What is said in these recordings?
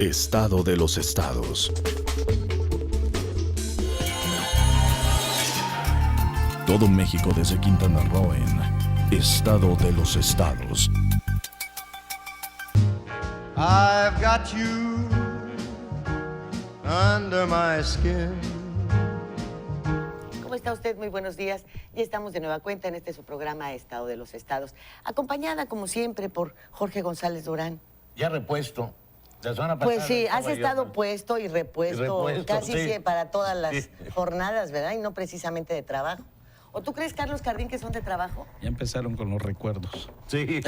Estado de los estados. Todo México desde Quintana Roo en Estado de los estados. I've got you under my skin. ¿Cómo está usted? Muy buenos días. Ya estamos de nueva cuenta en su programa Estado de los Estados, acompañada como siempre por Jorge González Durán. Ya repuesto. La semana Pues pasada sí, estaba has yo, estado ¿no? puesto y repuesto casi sí. para todas las Sí. jornadas, ¿verdad? Y no precisamente de trabajo. ¿O tú crees, Carlos Cardín, que son de trabajo? Ya empezaron con los recuerdos. Sí.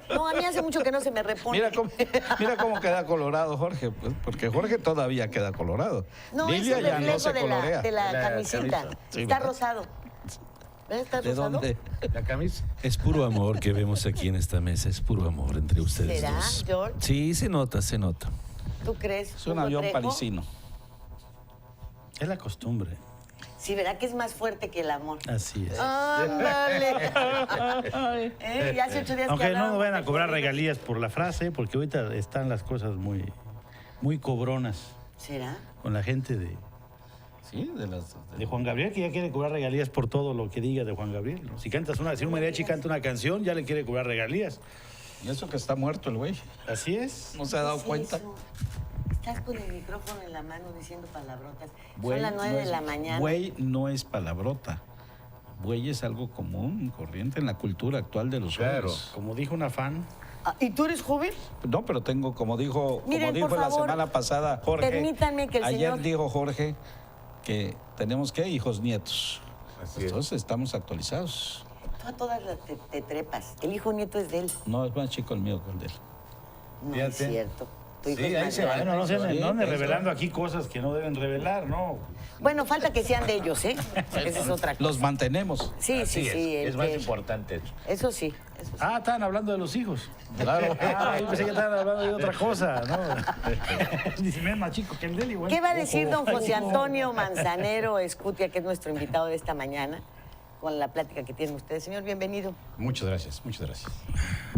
No, a mí hace mucho que no se me repone. Mira cómo queda colorado Jorge, pues, porque Jorge todavía queda colorado. No, Lilia es el ya no reflejo se colorea. de la La camiseta. camisa. Sí, Está ¿verdad? rosado. ¿Ves? ¿Está ¿De rosado? dónde? La camisa. Es puro amor que vemos aquí en esta mesa, es puro amor entre ustedes ¿Será, dos. George? Sí, se nota, se nota. ¿Tú crees? Es un Hugo avión Trejo? parisino. Es la costumbre. Sí, ¿verdad que es más fuerte que el amor? Así es. ¡Ándale! Y hace 8 días Aunque que no nos hablábamos vayan a de cobrar corridos. regalías por la frase, porque ahorita están las cosas muy cobronas ¿Será? con la gente Sí, de Juan Gabriel, que ya quiere cobrar regalías por todo lo que diga de Juan Gabriel, ¿no? Si un mariachi canta una canción, ya le quiere cobrar regalías. Y eso que está muerto el güey. Así es. No se ha dado ¿Qué es cuenta. eso? Estás con el micrófono en la mano diciendo palabrotas. Güey Son las 9 no de es- la mañana. Güey no es palabrota. Güey es algo común, corriente en la cultura actual de los Claro. jóvenes. Como dijo una fan, Ah, ¿y tú eres joven? No, pero tengo, como dijo Miren, por la favor, semana pasada Jorge. permítanme que el ayer señor- dijo Jorge que tenemos que hijos nietos. Así es. Entonces estamos actualizados. Tú a todas las te trepas. El hijo nieto es de él. No, es más chico el mío que el de él. No Fíjate. es cierto. Tu hijo Sí, es ahí más se va. grande. bueno, no se Sí, no anden eso. revelando aquí cosas que no deben revelar, ¿no? Bueno, falta que sean de ellos, ¿eh? Esa es otra cosa. Los mantenemos. Sí, Así sí, sí. es más importante eso. Eso sí. Eso sí. Ah, estaban hablando de los hijos. Claro. Ah, yo pensé que estaban hablando de otra cosa, ¿no? Dice, "Me es más chico que el Deli, bueno". ¿Qué va a decir don José Ojo. Antonio Manzanero Escutia, que es nuestro invitado de esta mañana, con la plática que tienen ustedes? Señor, bienvenido. Muchas gracias, muchas gracias.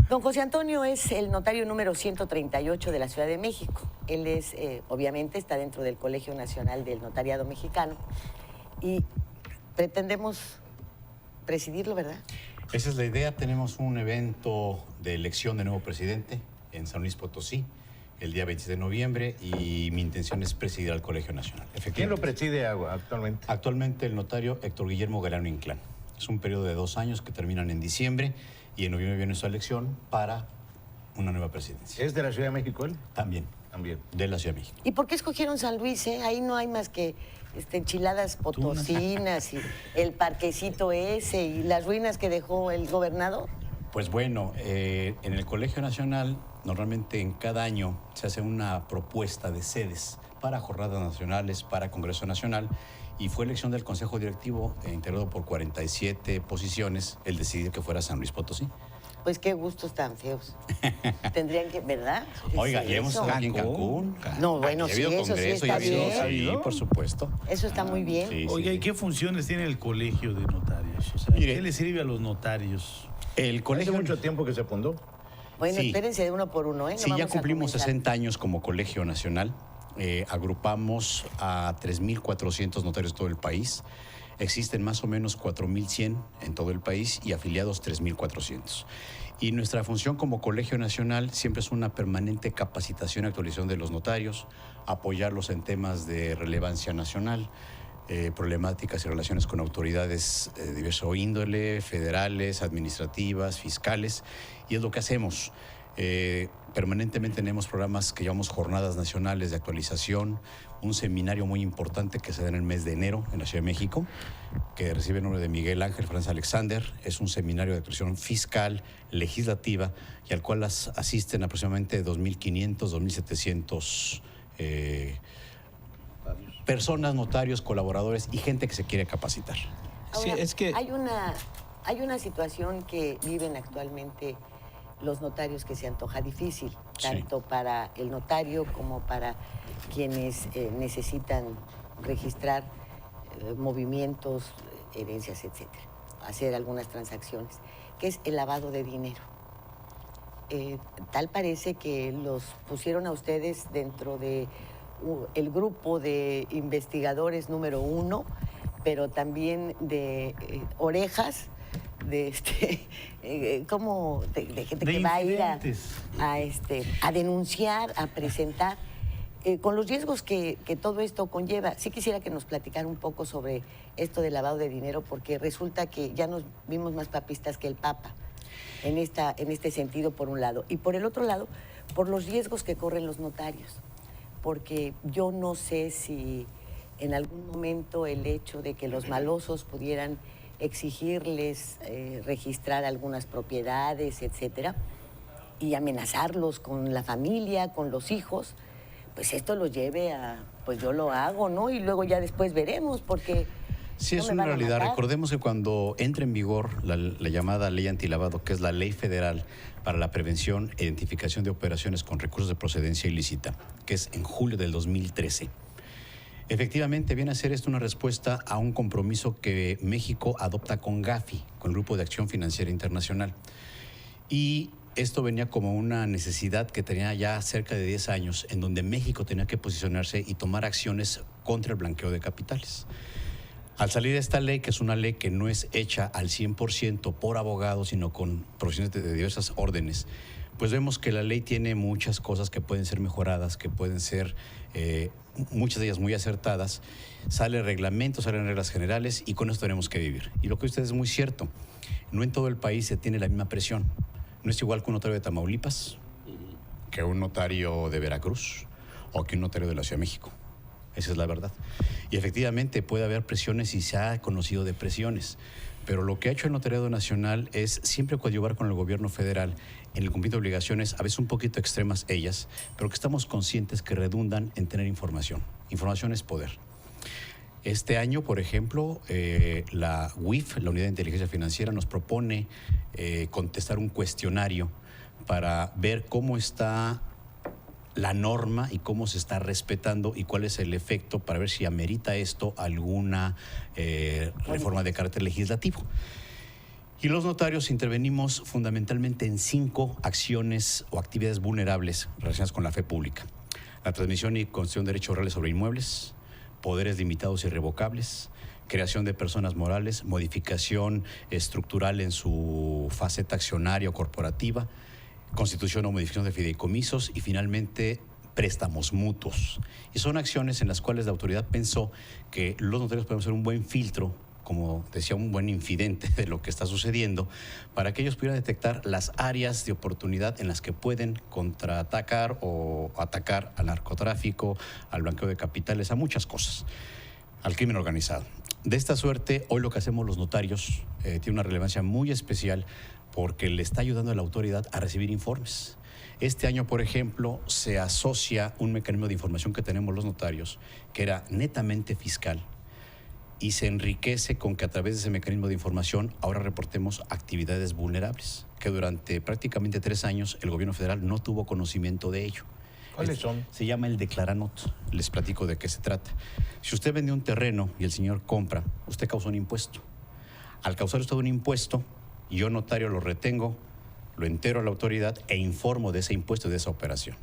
Don José Antonio es el notario número 138 de la Ciudad de México. Él es, obviamente, está dentro del Colegio Nacional del Notariado Mexicano y pretendemos presidirlo, ¿verdad? Esa es la idea. Tenemos un evento de elección de nuevo presidente en San Luis Potosí el día 26 de noviembre y mi intención es presidir al Colegio Nacional. ¿Quién lo Efectivamente. preside actualmente? Actualmente el notario Héctor Guillermo Galano Inclán. Es un periodo de 2 años que terminan en diciembre y en noviembre viene su elección para una nueva presidencia. ¿Es de la Ciudad de México él? También También. de la Ciudad de México. ¿Y por qué escogieron San Luis? Ahí no hay más que enchiladas potosinas y el parquecito ese y las ruinas que dejó el gobernador. Pues bueno, en el Colegio Nacional normalmente en cada año se hace una propuesta de sedes para jornadas nacionales, para Congreso Nacional y fue elección del Consejo Directivo integrado por 47 posiciones el decidir que fuera San Luis Potosí. Pues qué gustos tan feos. Tendrían que, ¿verdad? ¿Qué Oiga, es ya hemos eso? estado aquí en Cancún. No, bueno, Aquí ha sí, habido eso sí Congreso, está ya ha habido- bien. Sí, por supuesto. Eso está muy bien. Sí, Oiga, sí. ¿y qué funciones tiene el colegio de notarios? O sea, Mire. ¿qué le sirve a los notarios? El Hace colegio... mucho tiempo que se fundó. Bueno, Sí. espérense de uno por uno, ¿eh? No Sí, ya vamos a cumplimos comenzar. 60 años como Colegio Nacional. Agrupamos a 3.400 notarios de todo el país. Existen más o menos 4.100 en todo el país y afiliados 3.400. Y nuestra función como Colegio Nacional siempre es una permanente capacitación y actualización de los notarios, apoyarlos en temas de relevancia nacional, problemáticas y relaciones con autoridades de diverso índole, federales, administrativas, fiscales, y es lo que hacemos. Permanentemente tenemos programas que llamamos jornadas nacionales de actualización, un seminario muy importante que se da en el mes de enero en la Ciudad de México, que recibe el nombre de Miguel Ángel Franz Alexander. Es un seminario de actualización fiscal, legislativa, y al cual asisten aproximadamente 2.500, 2.700 personas, notarios, colaboradores y gente que se quiere capacitar. Sí, Ahora, es que hay una situación que viven actualmente los notarios que se antoja difícil, Sí. tanto para el notario como para quienes necesitan registrar movimientos, herencias, etcétera, hacer algunas transacciones, que es el lavado de dinero. tal parece que los pusieron a ustedes dentro de el grupo de investigadores número 1, pero también de orejas, de de gente De que va a ir incidentes. a denunciar, a presentar, con los riesgos que todo esto conlleva. Sí quisiera que nos platicara un poco sobre esto del lavado de dinero, porque resulta que ya nos vimos más papistas que el Papa en este sentido, por un lado. Y por el otro lado, por los riesgos que corren los notarios, porque yo no sé si en algún momento el hecho de que los malosos pudieran exigirles registrar algunas propiedades, etcétera, y amenazarlos con la familia, con los hijos, pues esto los lleve a, pues yo lo hago, ¿no? Y luego ya después veremos, porque Sí, no es me una van a realidad. matar. Recordemos que cuando entra en vigor la llamada ley antilavado, que es la ley federal para la prevención e identificación de operaciones con recursos de procedencia ilícita, que es en julio del 2013, efectivamente viene a ser esto una respuesta a un compromiso que México adopta con Gafi, con el Grupo de Acción Financiera Internacional. Y esto venía como una necesidad que tenía ya cerca de 10 años, en donde México tenía que posicionarse y tomar acciones contra el blanqueo de capitales. Al salir esta ley, que es una ley que no es hecha al 100% por abogados, sino con profesiones de diversas órdenes, pues vemos que la ley tiene muchas cosas que pueden ser mejoradas, que pueden ser muchas de ellas muy acertadas. Sale reglamento, salen reglas generales y con esto tenemos que vivir. Y lo que usted es muy cierto, no en todo el país se tiene la misma presión. No es igual que un notario de Tamaulipas, que un notario de Veracruz o que un notario de la Ciudad de México. Esa es la verdad. Y efectivamente puede haber presiones y se ha conocido de presiones. Pero lo que ha hecho el Notariado Nacional es siempre coadyuvar con el gobierno federal en el cumplimiento de obligaciones, a veces un poquito extremas ellas, pero que estamos conscientes que redundan en tener información. Información es poder. Este año, por ejemplo, la UIF, la Unidad de Inteligencia Financiera, nos propone contestar un cuestionario para ver cómo está la norma y cómo se está respetando y cuál es el efecto para ver si amerita esto alguna reforma de carácter legislativo. Y los notarios intervenimos fundamentalmente en 5 acciones o actividades vulnerables relacionadas con la fe pública: la transmisión y concesión de derechos reales sobre inmuebles, poderes limitados y revocables, creación de personas morales, modificación estructural en su faceta accionaria o corporativa, constitución o modificación de fideicomisos y finalmente préstamos mutuos. Y son acciones en las cuales la autoridad pensó que los notarios podemos ser un buen filtro, como decía, un buen infidente de lo que está sucediendo, para que ellos pudieran detectar las áreas de oportunidad en las que pueden contraatacar o atacar al narcotráfico, al blanqueo de capitales, a muchas cosas, al crimen organizado. De esta suerte, hoy lo que hacemos los notarios tiene una relevancia muy especial porque le está ayudando a la autoridad a recibir informes. Este año, por ejemplo, se asocia un mecanismo de información que tenemos los notarios, que era netamente fiscal, y se enriquece con que a través de ese mecanismo de información ahora reportemos actividades vulnerables, que durante prácticamente 3 años el gobierno federal no tuvo conocimiento de ello. ¿Cuáles son? Se llama el Declaranot. Les platico de qué se trata. Si usted vende un terreno y el señor compra, usted causó un impuesto. Al causar usted un impuesto, yo, notario, lo retengo, lo entero a la autoridad e informo de ese impuesto y de esa operación.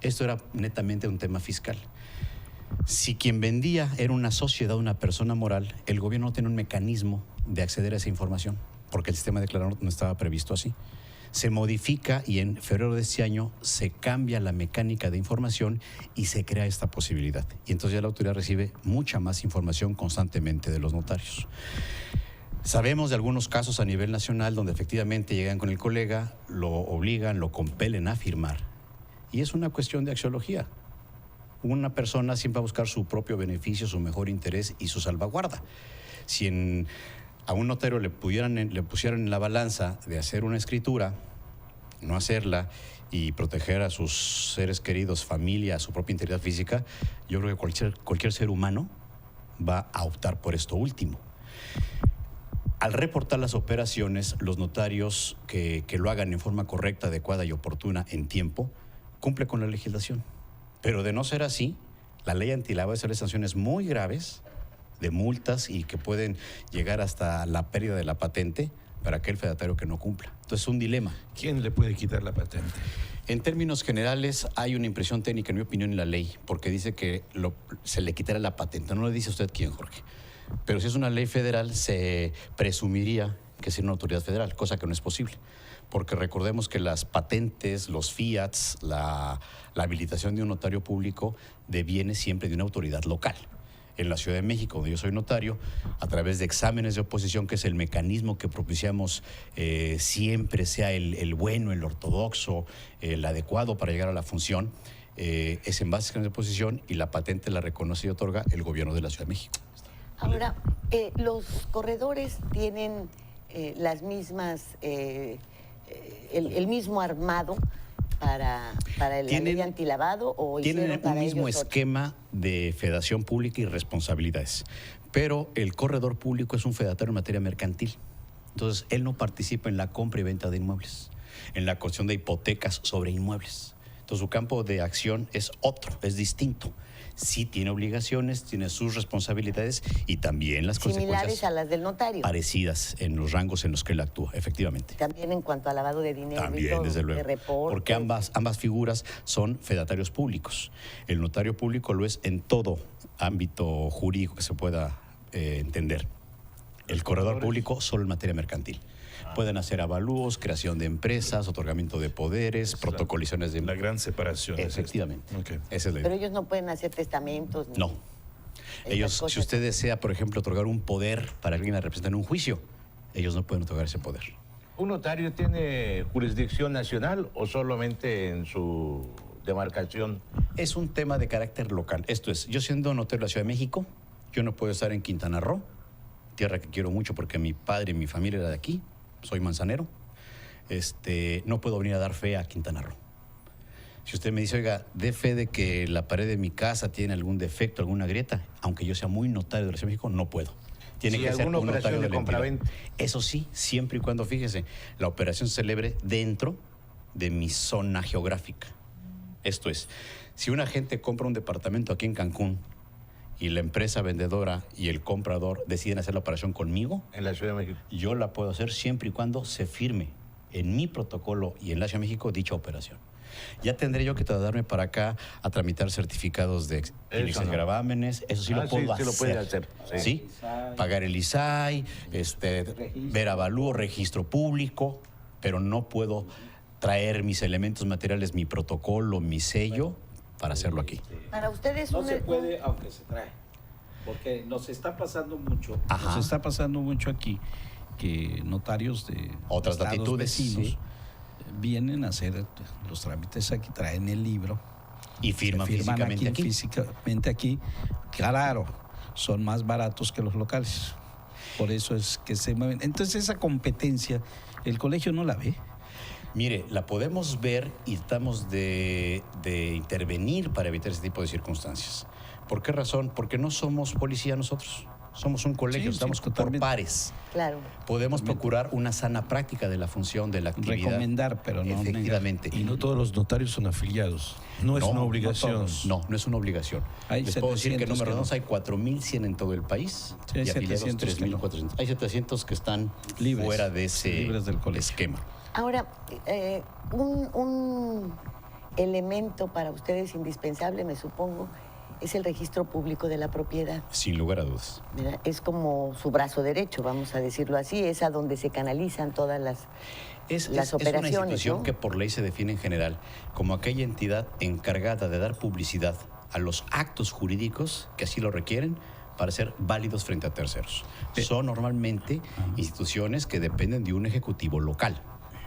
Esto era netamente un tema fiscal. Si quien vendía era una sociedad, una persona moral, el gobierno no tiene un mecanismo de acceder a esa información, porque el sistema de Declaranot no estaba previsto así. Se modifica y en febrero de este año se cambia la mecánica de información y se crea esta posibilidad. Y entonces ya la autoridad recibe mucha más información constantemente de los notarios. Sabemos de algunos casos a nivel nacional donde efectivamente llegan con el colega, lo obligan, lo compelen a firmar. Y es una cuestión de axiología. Una persona siempre va a buscar su propio beneficio, su mejor interés y su salvaguarda. Si a un notario le pusieran en la balanza de hacer una escritura, no hacerla y proteger a sus seres queridos, familia, a su propia integridad física, yo creo que cualquier ser humano va a optar por esto último. Al reportar las operaciones, los notarios que lo hagan en forma correcta, adecuada y oportuna en tiempo, cumple con la legislación. Pero de no ser así, la ley antilavado hace sanciones muy graves de multas y que pueden llegar hasta la pérdida de la patente para aquel fedatario que no cumpla. Entonces es un dilema. ¿Quién le puede quitar la patente? En términos generales, hay una impresión técnica, en mi opinión, en la ley, porque dice que se le quitará la patente. No le dice usted quién, Jorge. Pero si es una ley federal, se presumiría que es una autoridad federal, cosa que no es posible. Porque recordemos que las patentes, los fiats, la habilitación de un notario público deviene siempre de una autoridad local. En la Ciudad de México, donde yo soy notario, a través de exámenes de oposición, que es el mecanismo que propiciamos siempre sea el bueno, el ortodoxo, el adecuado para llegar a la función, es en base a exámenes de oposición y la patente la reconoce y otorga el gobierno de la Ciudad de México. Ahora, los corredores tienen las mismas, el mismo armado para la ley antilavado, o tienen para un mismo ellos esquema de federación pública y responsabilidades, pero el corredor público es un fedatario en materia mercantil. Entonces, él no participa en la compra y venta de inmuebles, en la cuestión de hipotecas sobre inmuebles. Entonces, su campo de acción es otro, es distinto. Sí tiene obligaciones, tiene sus responsabilidades y también las similares consecuencias a las del notario. parecidas en los rangos en los que él actúa, efectivamente. También en cuanto a lavado de dinero y También, todo, desde luego. de reportes. Porque ambas figuras son fedatarios públicos. El notario público lo es en todo ámbito jurídico que se pueda entender. El corredor público solo en materia mercantil. Pueden hacer avalúos, creación de empresas, otorgamiento de poderes, protocolizaciones de... La gran separación. Efectivamente. Es esta. Ok. Esa es la Pero idea. ellos no pueden hacer testamentos. No. Estas Ellos, si cosas. usted desea, por ejemplo, otorgar un poder para alguien a representar en un juicio, ellos no pueden otorgar ese poder. ¿Un notario tiene jurisdicción nacional o solamente en su demarcación? Es un tema de carácter local. Esto es, yo siendo notario de la Ciudad de México, yo no puedo estar en Quintana Roo, tierra que quiero mucho porque mi padre y mi familia era de aquí, soy manzanero. No puedo venir a dar fe a Quintana Roo. Si usted me dice, oiga, dé fe de que la pared de mi casa tiene algún defecto, alguna grieta, aunque yo sea muy notario de la Ciudad de México, no puedo. Tiene Sí, que ser alguna un notario operación de la entidad. compraventa. Eso sí, siempre y cuando, fíjese, la operación se celebre dentro de mi zona geográfica. Esto es, si una gente compra un departamento aquí en Cancún y la empresa vendedora y el comprador deciden hacer la operación conmigo, En la Ciudad de México. yo la puedo hacer siempre y cuando se firme en mi protocolo y en la Ciudad de México dicha operación. Ya tendré yo que trasladarme para acá a tramitar certificados de índices no. gravámenes, eso sí Ah, lo puedo sí, hacer. sí lo puede hacer, sí. ¿Sí? Pagar el ISAI, ver avalúo, registro público, pero no puedo traer mis elementos materiales, mi protocolo, mi sello, para hacerlo aquí. Para ustedes No se puede, aunque se trae. Porque nos está pasando mucho. Ajá. Nos está pasando mucho aquí que notarios de Otras estados latitudes, vecinos sí. vienen a hacer los trámites aquí, traen el libro. Y firman se firman físicamente aquí. Claro, son más baratos que los locales. Por eso es que se mueven. Entonces esa competencia, el colegio no la ve. Mire, la podemos ver y tratamos de intervenir para evitar ese tipo de circunstancias. ¿Por qué razón? Porque no somos policía nosotros. Somos un colegio, Sí, estamos sí, por totalmente. pares. Claro. Podemos procurar una sana práctica de la función, de la actividad. Recomendar, pero no Efectivamente. Y no todos los notarios son afiliados. No es una obligación. todos. No es una obligación. Hay Les puedo decir que 700 número que no. 2 hay 4.100 en todo el país Sí, hay y afiliados 700 que no. 3.400. Hay 700 que están Libres. fuera de ese Libres del colegio. esquema. Ahora, un elemento para ustedes indispensable, me supongo, es el registro público de la propiedad. Sin lugar a dudas. ¿Verdad? Es como su brazo derecho, vamos a decirlo así, es a donde se canalizan todas las Es operaciones. una institución ¿no? que por ley se define en general como aquella entidad encargada de dar publicidad a los actos jurídicos que así lo requieren para ser válidos frente a terceros. Son normalmente instituciones que dependen de un ejecutivo local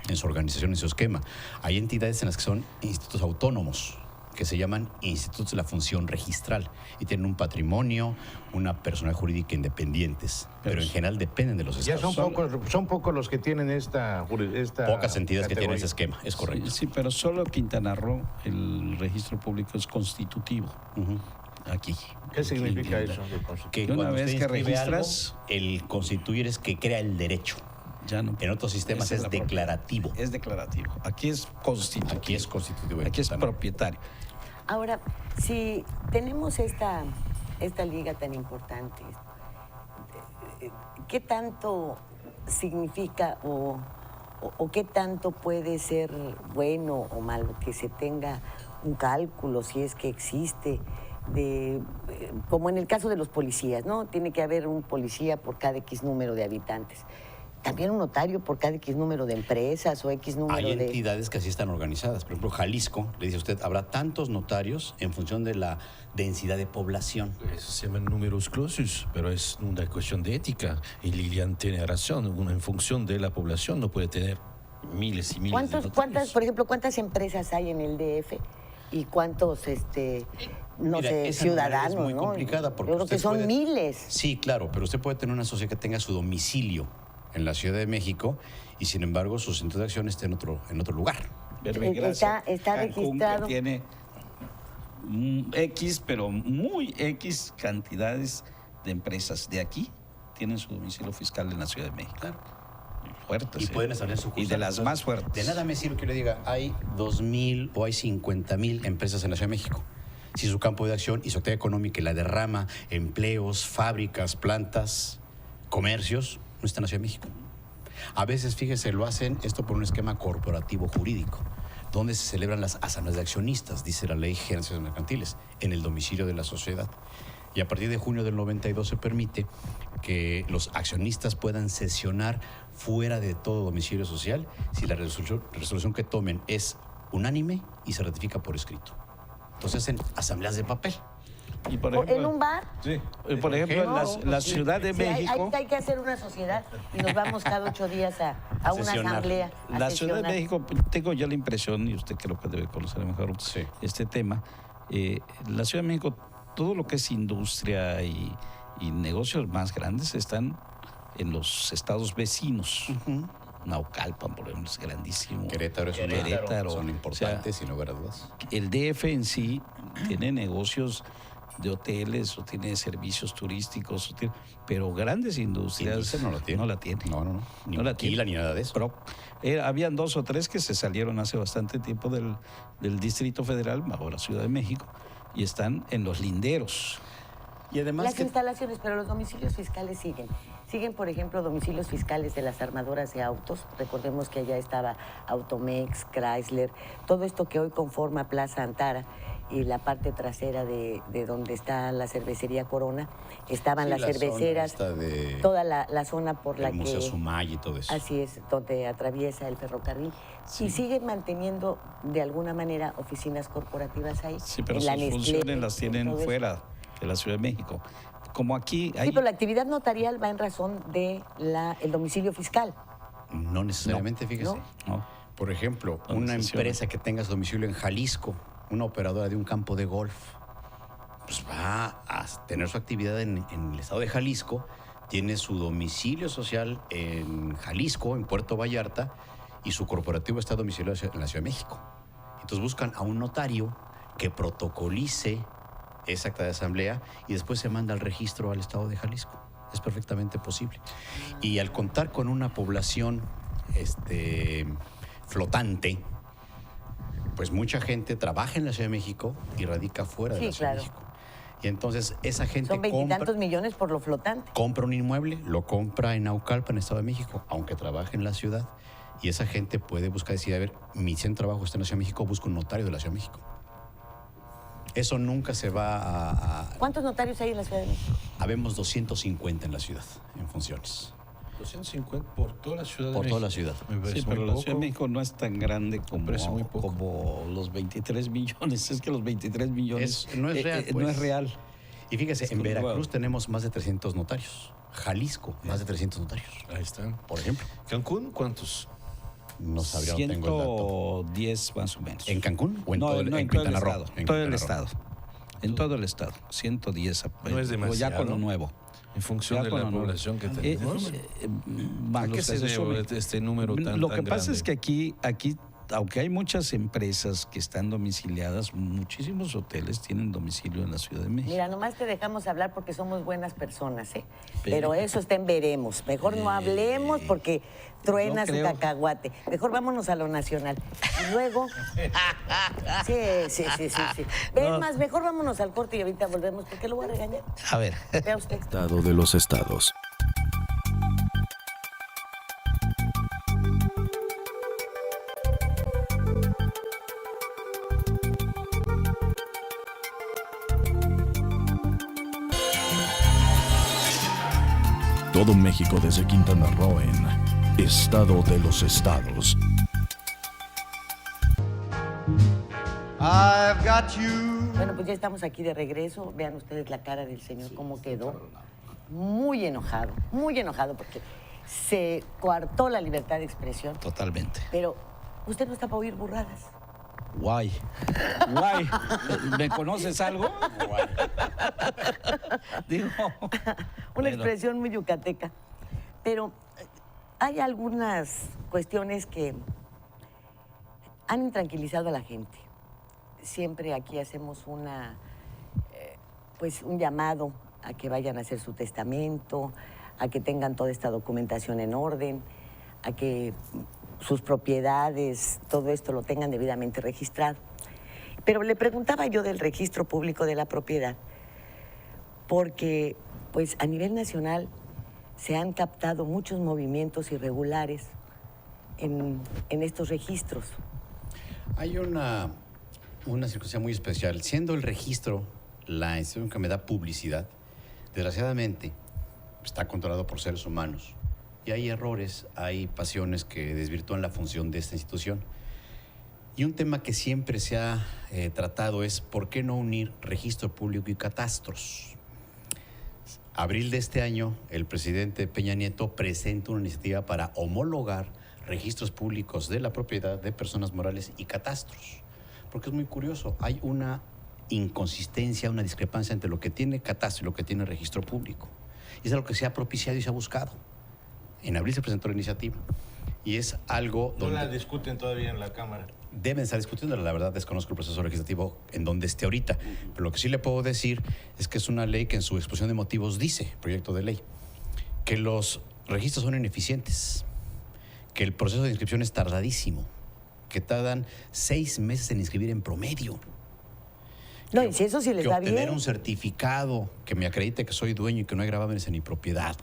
en su organización, en su esquema. Hay entidades en las que son institutos autónomos, que se llaman institutos de la función registral y tienen un patrimonio, una personalidad jurídica independientes, pero en general dependen de los Ya estados. son pocos los que tienen esta Pocas entidades que tienen categoría. ese esquema, es correcto. Sí, pero solo Quintana Roo el registro público es constitutivo. Ujú. Aquí. ¿Qué significa Aquí, eso? de constitución? Que Una cuando vez usted que inscribe registras- algo, el constituir es que crea el derecho. Ya no. En otros sistemas Esa es la propiedad. declarativo. Es declarativo. Aquí es constitutivo. Aquí es constitutivo. Aquí es propietario. Ahora, si tenemos esta liga tan importante, ¿qué tanto significa o qué tanto puede ser bueno o malo que se tenga un cálculo, si es que existe, como en el caso de los policías, ¿no? Tiene que haber un policía por cada X número de habitantes. También un notario por cada X número de empresas o X número Hay de... entidades que así están organizadas. Por ejemplo, Jalisco, le dice a usted, habrá tantos notarios en función de la densidad de población. Eso se llaman números clausus, pero es una cuestión de ética. Y Lilian tiene razón, en función de la población no puede tener miles y miles de notarios. Por ejemplo, ¿cuántas empresas hay en el DF? ¿Y cuántos, no Mira, sé, esa ciudadanos, es muy ¿no? complicada porque Yo creo que usted son puede- miles. Sí, claro, pero usted puede tener una sociedad que tenga su domicilio en la Ciudad de México y sin embargo su centro de acción esté en otro lugar. Está Cancún, registrado. que tiene X, pero muy X cantidades de empresas de aquí tienen su domicilio fiscal en la Ciudad de México. Muy fuertes. Y pueden establecer Y sucursales. de las más fuertes. De nada me sirve que yo le diga, hay 2,000 o hay 50,000 empresas en la Ciudad de México. Si su campo de acción y su actividad económica y la derrama, empleos, fábricas, plantas, comercios, no está en la Ciudad de México. A veces, fíjese, lo hacen esto por un esquema corporativo jurídico, donde se celebran las asambleas de accionistas, dice la Ley General de Sociedades Mercantiles, en el domicilio de la sociedad. Y a partir de junio del 92 se permite que los accionistas puedan sesionar fuera de todo domicilio social si la resolución que tomen es unánime y se ratifica por escrito. Entonces hacen asambleas de papel. Y por ¿O ejemplo, en un bar? Sí. Por ejemplo, en la Ciudad de Sí, México. hay que hacer una sociedad y nos vamos cada 8 días a una sesionar. asamblea. a La Ciudad de sesionar. México, tengo yo la impresión, y usted creo que debe conocer mejor Sí. este tema, la Ciudad de México, todo lo que es industria y negocios más grandes están en los estados vecinos. Naucalpan, por ejemplo, es grandísimo. Querétaro es un Querétaro, son o importantes, sea, sin lugar a dudas. el DF en sí tiene negocios de hoteles o tiene servicios turísticos, pero grandes industrias Industria no lo tiene. no la tiene. No. Ni No la maquila, tiene. ni nada de eso. Pero habían 2 o 3 que se salieron hace bastante tiempo del Distrito Federal, ahora Ciudad de México, y están en los linderos. Y además Las instalaciones, pero los domicilios fiscales siguen. Siguen, por ejemplo, domicilios fiscales de las armadoras de autos. Recordemos que allá estaba Automex, Chrysler, todo esto que hoy conforma Plaza Antara y la parte trasera de donde está la cervecería Corona. Estaban Sí, las la zona cerveceras, esta de- toda la zona por la el que... Museo Sumay y todo eso. Así es, donde atraviesa el ferrocarril. Y siguen manteniendo de alguna manera oficinas corporativas ahí. Sí, pero en la sus Nestlé, funciones las en tienen todo eso. fuera de la Ciudad de México. Como aquí hay... Sí, pero la actividad notarial va en razón de el domicilio fiscal. No necesariamente, No, fíjese. No. Por ejemplo, ¿Dónde una funciona? empresa que tenga su domicilio en Jalisco, una operadora de un campo de golf, pues va a tener su actividad en el estado de Jalisco, tiene su domicilio social en Jalisco, en Puerto Vallarta, y su corporativo está domiciliado en la Ciudad de México. Entonces buscan a un notario que protocolice esa acta de asamblea y después se manda al registro al estado de Jalisco. Es perfectamente posible. Y al contar con una población flotante, pues mucha gente trabaja en la Ciudad de México y radica fuera de Sí, la Ciudad claro. de México. Y entonces esa gente Son 20 y tantos compra, millones por lo flotante. compra un inmueble, lo compra en Naucalpan, en el Estado de México, aunque trabaje en la ciudad. Y esa gente puede buscar decir, a ver, mi centro de trabajo está en la Ciudad de México, busco un notario de la Ciudad de México. Eso nunca se va a... ¿Cuántos notarios hay en la Ciudad de México? Habemos 250 en la ciudad, en funciones. 250 por toda la ciudad de Por México. toda la ciudad. Me parece Sí, pero muy la poco. Ciudad de México no es tan grande parece muy poco. como los 23 millones. Es que los 23 millones No es real, no pues. es real. Y fíjese, Es en como, Veracruz wow. tenemos más de 300 notarios. Jalisco, más de 300 notarios, Ahí están. por ejemplo. ¿Cancún cuántos? No sabría, no tengo el dato. 110 más o menos. ¿En Cancún o en No, todo el, no, en en todo el Quintana Roo? estado. En Todo el Quintana Roo. estado. En todo el estado. 110. No es Ya demasiado. con lo nuevo. En función Ya de con la lo nuevo. población que tenemos. Más ¿A los qué se sumen. debe este número tan Lo que tan pasa grande? es que aquí, aunque hay muchas empresas que están domiciliadas, muchísimos hoteles tienen domicilio en la Ciudad de México. Mira, nomás te dejamos hablar porque somos buenas personas, ¿eh? Pero eso está en veremos. Mejor no hablemos porque truena no su creo. cacahuate. Mejor vámonos a lo nacional. Y luego... Sí. Ven más, mejor vámonos al corte y ahorita volvemos porque lo voy a regañar. A ver. Vea usted. Estado de los estados. Todo México desde Quintana Roo en Estado de los Estados. I've got you. Bueno, pues ya estamos aquí de regreso. Vean ustedes la cara del señor, cómo quedó. Muy enojado porque se coartó la libertad de expresión. Totalmente. Pero usted no está para oír burradas. Guay. ¿Me conoces algo? Guay. Digo. Una expresión muy yucateca. Pero hay algunas cuestiones que han intranquilizado a la gente. Siempre aquí hacemos un llamado a que vayan a hacer su testamento, a que tengan toda esta documentación en orden, a que sus propiedades, todo esto lo tengan debidamente registrado. Pero le preguntaba yo del registro público de la propiedad, porque pues a nivel nacional se han captado muchos movimientos irregulares en estos registros. Hay una circunstancia muy especial. Siendo el registro la institución que me da publicidad, desgraciadamente está controlado por seres humanos. Y hay errores, hay pasiones que desvirtúan la función de esta institución. Y un tema que siempre se ha tratado es ¿por qué no unir registro público y catastros? Abril de este año, el presidente Peña Nieto presenta una iniciativa para homologar registros públicos de la propiedad de personas morales y catastros. Porque es muy curioso, hay una inconsistencia, una discrepancia entre lo que tiene catastro y lo que tiene registro público. Y es algo que se ha propiciado y se ha buscado. En abril se presentó la iniciativa y es algo donde... No la discuten todavía en la Cámara. Deben estar discutiendo, la verdad desconozco el proceso legislativo en donde esté ahorita, pero lo que sí le puedo decir es que es una ley que en su exposición de motivos dice, proyecto de ley, que los registros son ineficientes, que el proceso de inscripción es tardadísimo, que tardan 6 meses en inscribir en promedio. No, y si eso sí les va bien. Obtener un certificado que me acredite que soy dueño y que no hay gravámenes en mi propiedad,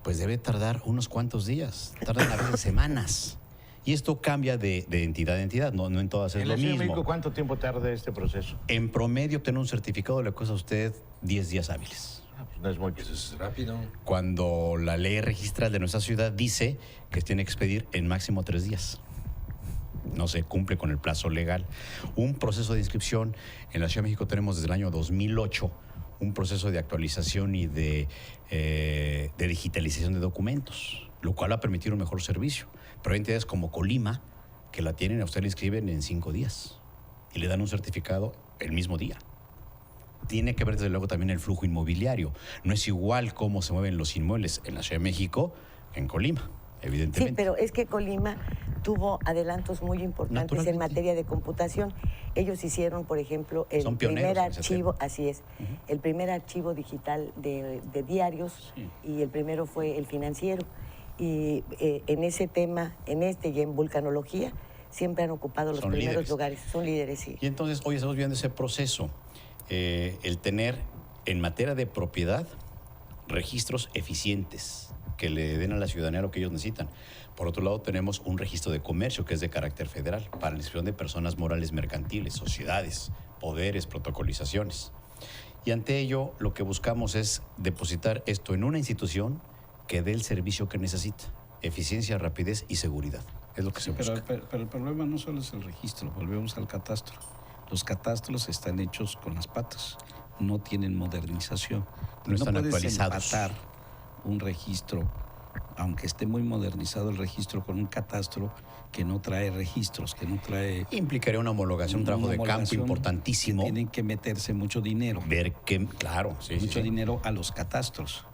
pues debe tardar unos cuantos días, tardan a veces semanas. Y esto cambia de entidad a entidad, no en todas es lo mismo. ¿En México cuánto tiempo tarda este proceso? En promedio, obtener un certificado le cuesta a usted 10 días hábiles. Pues no es mucho. Eso es rápido. Cuando la ley registral de nuestra ciudad dice que tiene que expedir en máximo 3 días. No se cumple con el plazo legal. Un proceso de inscripción, en la Ciudad de México tenemos desde el año 2008 un proceso de actualización y de digitalización de documentos, lo cual ha permitido un mejor servicio. Pero hay entidades como Colima que la tienen, a usted le inscriben en 5 días y le dan un certificado el mismo día. Tiene que ver desde luego también el flujo inmobiliario. No es igual cómo se mueven los inmuebles en la Ciudad de México que en Colima, evidentemente. Sí, pero es que Colima tuvo adelantos muy importantes en materia de computación. Ellos hicieron, por ejemplo, el primer archivo, así es, el primer archivo digital de diarios, y el primero fue el financiero. Y en ese tema, en este y en vulcanología, siempre han ocupado los primeros lugares. Son líderes, sí. Y entonces hoy estamos viendo ese proceso, el tener en materia de propiedad registros eficientes que le den a la ciudadanía lo que ellos necesitan. Por otro lado, tenemos un registro de comercio que es de carácter federal para la inscripción de personas morales mercantiles, sociedades, poderes, protocolizaciones. Y ante ello, lo que buscamos es depositar esto en una institución que dé el servicio que necesita, eficiencia, rapidez y seguridad. Es lo que se busca. Pero el problema no solo es el registro, volvemos al catastro. Los catastros están hechos con las patas, no tienen modernización. No están puedes actualizados. empatar un registro, aunque esté muy modernizado el registro, con un catastro que no trae registros, que no trae... Implicaría una homologación, un trabajo de campo importantísimo. Tienen que meterse mucho dinero. Ver que, claro, mucho dinero a los catastros.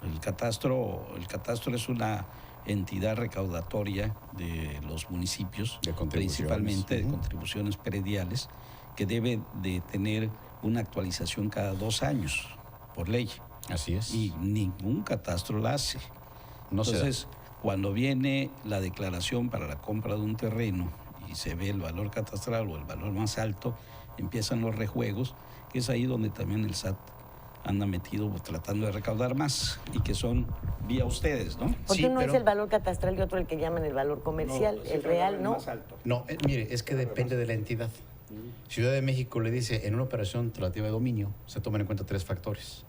El catastro es una entidad recaudatoria de los municipios, principalmente de contribuciones prediales, que debe de tener una actualización cada 2 años, por ley. Así es. Y ningún catastro la hace. Entonces, cuando viene la declaración para la compra de un terreno y se ve el valor catastral o el valor más alto, empiezan los rejuegos, que es ahí donde también el SAT anda metido tratando de recaudar más, y que son vía ustedes, ¿no? Porque uno es el valor catastral y otro el que llaman el valor comercial, el real, ¿no? No, mire, es que depende de la entidad. Ciudad de México le dice, en una operación relativa de dominio, se toman en cuenta 3 factores: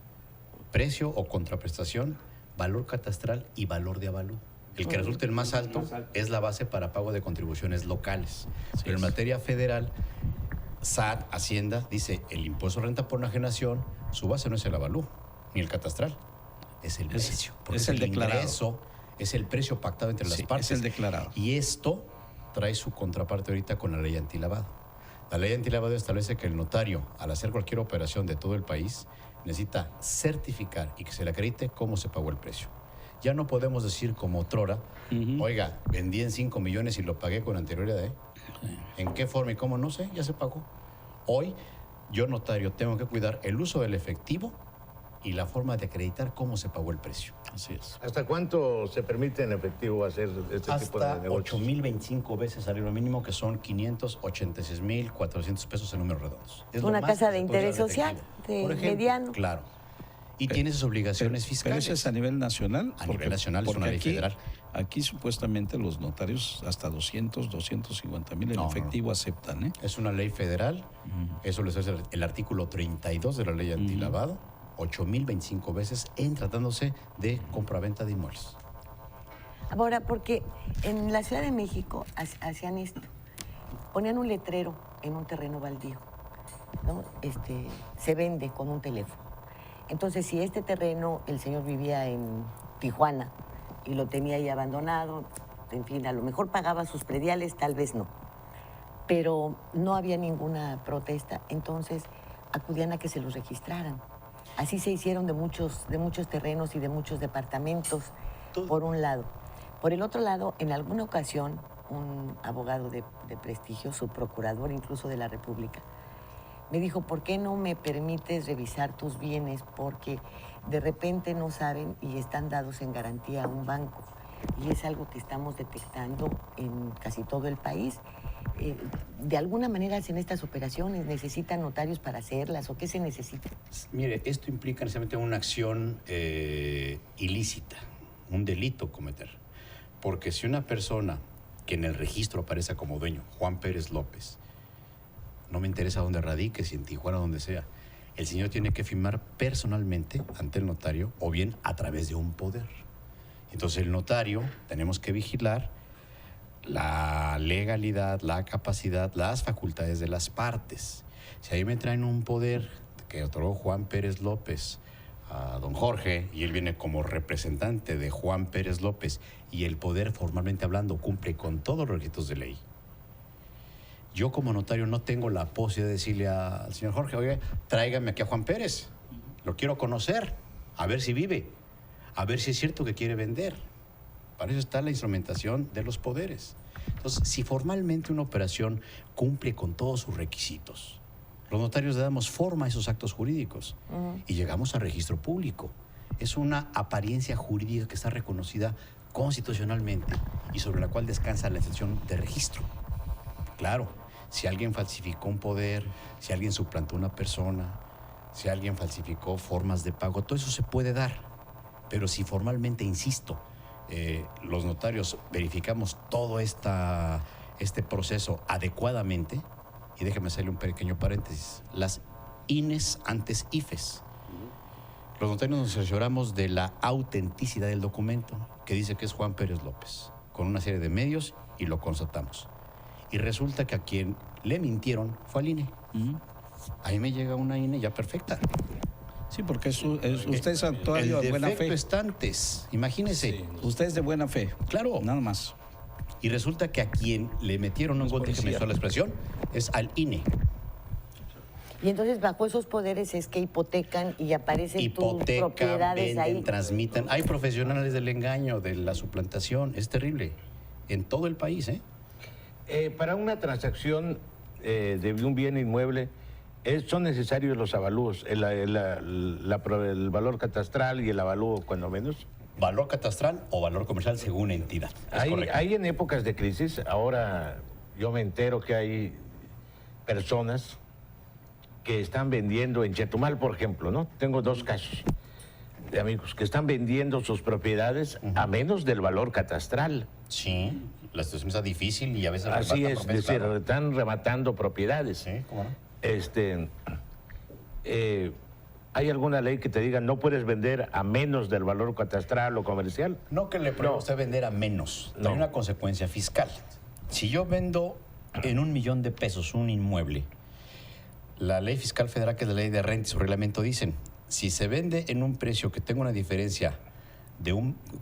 precio o contraprestación, valor catastral y valor de avalúo. El que resulte el más alto es la base para pago de contribuciones locales. Pero en materia federal, SAT, Hacienda, dice el impuesto de renta por enajenación, su base no es el avalúo ni el catastral, es el precio. Porque es el declarado. ingreso, es el precio pactado entre las partes. Es el declarado. Y esto trae su contraparte ahorita con la ley antilavado. La ley antilavado establece que el notario, al hacer cualquier operación de todo el país, necesita certificar y que se le acredite cómo se pagó el precio. Ya no podemos decir como otrora, oiga, vendí en 5 millones y lo pagué con anterioridad. ¿En qué forma y cómo? No sé, ya se pagó. Hoy, yo notario tengo que cuidar el uso del efectivo y la forma de acreditar cómo se pagó el precio. Así es. ¿Hasta cuánto se permite en efectivo hacer este tipo de Hasta negocios? 8,025 veces salario mínimo, que son 586,400 pesos en números redondos. Es lo Una más casa de que se puede interés dar social, efectivo. de Por ejemplo, mediano. Claro. Y tiene sus obligaciones Pero fiscales. eso es a nivel nacional. A nivel nacional, es una ley federal. Aquí supuestamente los notarios hasta 250,000 en No, efectivo aceptan, ¿eh? Es una ley federal. Eso lo dice el artículo 32 de la ley antilavado. 8,025 veces en tratándose de compraventa de inmuebles. Ahora, porque en la Ciudad de México hacían esto. Ponían un letrero en un terreno baldío, ¿no? Se vende con un teléfono. Entonces, si este terreno, el señor vivía en Tijuana y lo tenía ahí abandonado, en fin, a lo mejor pagaba sus prediales, tal vez no. Pero no había ninguna protesta, entonces acudían a que se los registraran. Así se hicieron de muchos terrenos y de muchos departamentos, por un lado. Por el otro lado, en alguna ocasión, un abogado de prestigio, su procurador incluso de la República, me dijo, ¿por qué no me permites revisar tus bienes? Porque de repente no saben y están dados en garantía a un banco. Y es algo que estamos detectando en casi todo el país. ¿De alguna manera hacen estas operaciones? ¿Necesitan notarios para hacerlas o qué se necesita? Mire, esto implica necesariamente una acción ilícita, un delito cometer. Porque si una persona que en el registro aparece como dueño, Juan Pérez López, no me interesa dónde radique, si en Tijuana o donde sea, el señor tiene que firmar personalmente ante el notario o bien a través de un poder. Entonces el notario tenemos que vigilar la legalidad, la capacidad, las facultades de las partes. Si ahí me traen un poder que otorgó Juan Pérez López a don Jorge y él viene como representante de Juan Pérez López y el poder formalmente hablando cumple con todos los requisitos de ley, yo como notario no tengo la posibilidad de decirle al señor Jorge, oye, tráigame aquí a Juan Pérez, lo quiero conocer, a ver si vive, a ver si es cierto que quiere vender. Para eso está la instrumentación de los poderes. Entonces, si formalmente una operación cumple con todos sus requisitos, los notarios le damos forma a esos actos jurídicos y llegamos al registro público. Es una apariencia jurídica que está reconocida constitucionalmente y sobre la cual descansa la excepción de registro. Claro, si alguien falsificó un poder, si alguien suplantó una persona, si alguien falsificó formas de pago, todo eso se puede dar. Pero si formalmente, insisto, los notarios verificamos todo este proceso adecuadamente, y déjame hacerle un pequeño paréntesis, las INES antes IFES. Los notarios nos aseguramos de la autenticidad del documento, que dice que es Juan Pérez López, con una serie de medios, y lo constatamos. Y resulta que a quien le mintieron fue al INE. Ahí me llega una INE ya perfecta. Sí, porque usted es actuario de buena fe. El defecto está antes, imagínese. Sí. Usted es de buena fe. Claro. Nada más. Y resulta que a quien le metieron un gol, déjeme usar la expresión, es al INE. Y entonces bajo esos poderes es que hipotecan y aparecen tus propiedades venden, ahí. transmiten. Hay profesionales del engaño, de la suplantación. Es terrible. En todo el país, ¿eh? Para una transacción de un bien inmueble, ¿son necesarios los avalúos, el valor catastral y el avalúo cuando menos? Valor catastral o valor comercial según entidad. Hay en épocas de crisis, ahora yo me entero que hay personas que están vendiendo en Chetumal, por ejemplo, ¿no? Tengo 2 casos de amigos que están vendiendo sus propiedades a menos del valor catastral. Sí, la situación está difícil y a veces... Así es decir, están rematando propiedades. Sí, ¿cómo no? ¿Hay alguna ley que te diga no puedes vender a menos del valor catastral o comercial? No que le prohíba usted vender a menos, no. Hay una consecuencia fiscal. Si yo vendo en $1,000,000 un inmueble, la ley fiscal federal, que es la ley de renta y su reglamento, dicen, si se vende en un precio que tenga una diferencia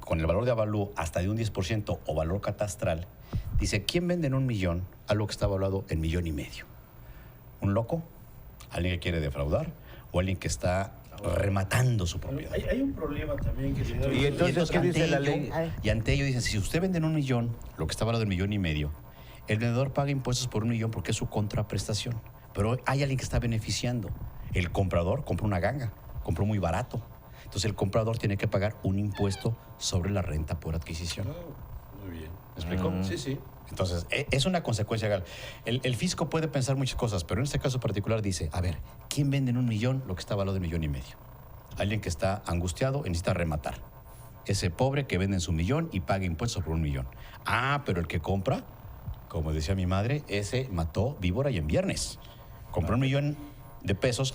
con el valor de avalúo hasta de un 10% o valor catastral, dice, ¿quién vende en $1,000,000 algo que está valuado en $1,500,000? ¿Un loco? ¿Alguien que quiere defraudar? ¿O alguien que está rematando su propiedad? Hay un problema también que se da. Y entonces, ¿qué dice la ley? Y ante ello dicen, si usted vende en $1,000,000, lo que está valorado en $1,500,000, el vendedor paga impuestos por $1,000,000 porque es su contraprestación. Pero hay alguien que está beneficiando. El comprador compró una ganga, compró muy barato. Entonces el comprador tiene que pagar un impuesto sobre la renta por adquisición. Muy bien. ¿Me explicó? Sí, sí. Entonces, es una consecuencia legal. El fisco puede pensar muchas cosas, pero en este caso particular dice, a ver, ¿quién vende en $1,000,000 lo que está valorado en $1,500,000? Alguien que está angustiado y necesita rematar. Ese pobre que vende en su $1,000,000 y paga impuestos por $1,000,000. Ah, pero el que compra, como decía mi madre, ese mató víbora y en viernes. Compró $1,000,000,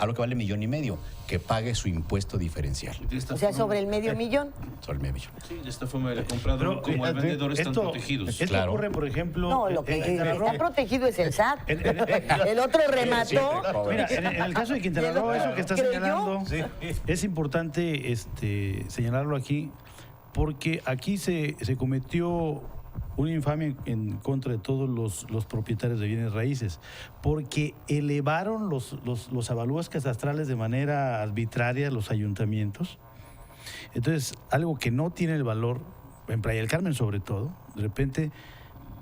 algo que vale $1,500,000, que pague su impuesto diferencial. O sea, sobre el $500,000. Sobre el $500,000. Sí, de esta forma el comprador como el vendedor están protegidos. Esto ocurre, por ejemplo... No, lo que está protegido es el SAT. El otro remató. Mira, en el caso de Quintana Roo, eso que está señalando, es importante señalarlo aquí, porque aquí se cometió una infamia en contra de todos los propietarios de bienes raíces, porque elevaron los avalúos catastrales de manera arbitraria los ayuntamientos. Entonces, algo que no tiene el valor, en Playa del Carmen sobre todo, de repente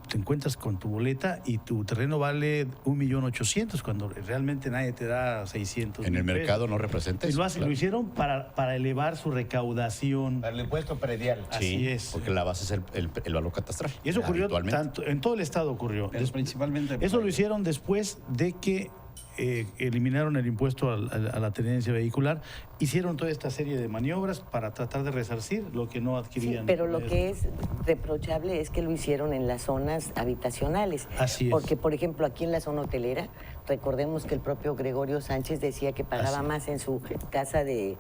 te encuentras con tu boleta y tu terreno vale $1,800,000 cuando realmente nadie te da 600. En el mercado no representa eso. Lo hicieron para elevar su recaudación. Para el impuesto predial. Así es. Porque la base es el valor catastral. Y eso ocurrió en todo el estado ocurrió. Pero principalmente... Eso lo hicieron después de que eliminaron el impuesto a la tenencia vehicular, hicieron toda esta serie de maniobras para tratar de resarcir lo que no adquirían. Sí, pero lo que es reprochable es que lo hicieron en las zonas habitacionales. Así es. Porque, por ejemplo, aquí en la zona hotelera, recordemos que el propio Gregorio Sánchez decía que pagaba más en su casa en